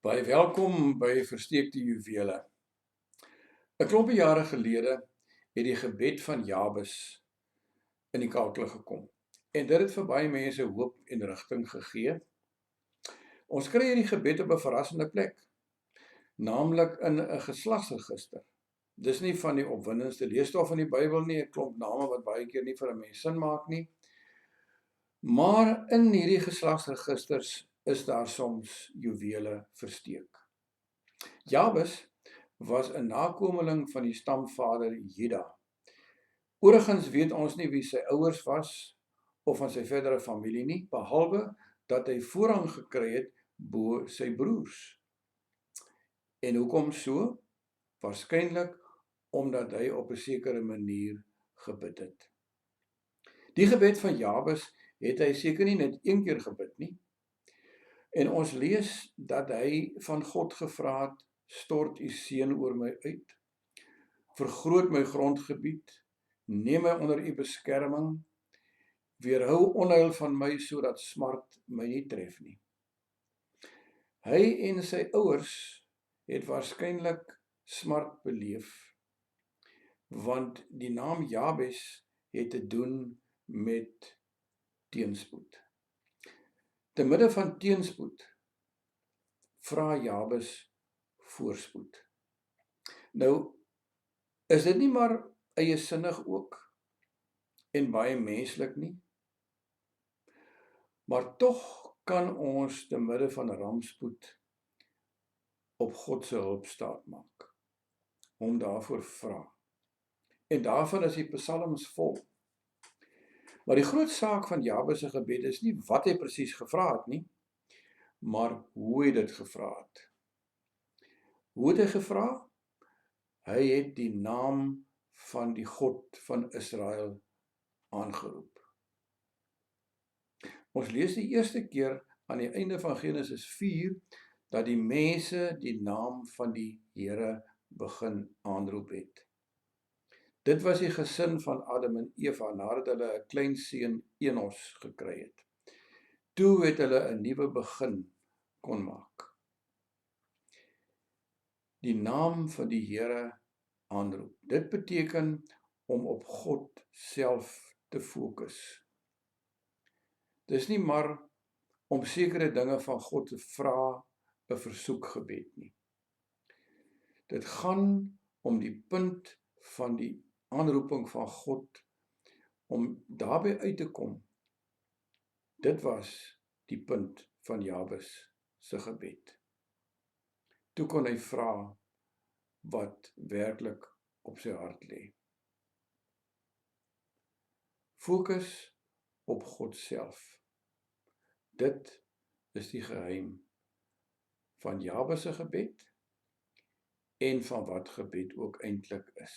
Baie welkom by Versteekte Juwele. 'n Klompie jare gelede het die gebed van Jabes in die kalklig gekom. En dit het vir baie mense hoop en rigting gegee. Ons kry hierdie gebed op 'n verrassende plek, naamlik in 'n geslagsregister. Dis nie van die opwindendste leesstof in die Bybel nie, 'n klomp name wat baie keer nie vir 'n mens sin maak nie. Maar in hierdie geslagsregisters is daar soms juwele versteek. Jabes was 'n nakomeling van die stamvader Juda. Oorigens weet ons nie wie sy ouers was of van sy verdere familie nie, behalwe dat hy voorrang gekry het bo sy broers. En hoekom so? Waarskynlik omdat hy op 'n sekere manier gebid het. Die gebed van Jabes het hy seker nie net een keer gebid nie. En ons lees dat hy van God gevra het: stort u seën oor my uit, vergroot my grondgebied, neem my onder u beskerming, weerhou onheil van my sodat smart my nie tref nie. Hy en sy ouers het waarskynlik smart beleef, want die naam Jabes het te doen met teenspoed. Te midde van teenspoed vra Jabes voorspoed. Nou, is dit nie maar eiesinnig ook en baie menslik nie? Maar tog kan ons te midde van rampspoed op God se hulp staatmaak, hom daarvoor vra. En daarvan is die psalms vol. Maar die groot saak van Jabes se gebed is nie wat hy presies gevra het nie, maar hoe hy dit gevra het. Hoe het hy gevra? Hy het die naam van die God van Israel aangeroep. Ons lees die eerste keer aan die einde van Genesis 4 dat die mense die naam van die Here begin aanroep het. Dit was die gesin van Adam en Eva nadat hulle 'n klein seun Enos gekry het. Toe het hulle 'n nuwe begin kon maak. Die naam van die Here aanroep. Dit beteken om op God self te fokus. Dis nie maar om sekere dinge van God te vra, 'n versoekgebed nie. Dit gaan om die punt van die aanroeping van God, om daarby uit te kom. Dit was die punt van Jabes se gebed. Toe kon hy vra wat werklik op sy hart lê. Fokus op God self. Dit is die geheim van Jabes se gebed en van wat gebed ook eintlik is.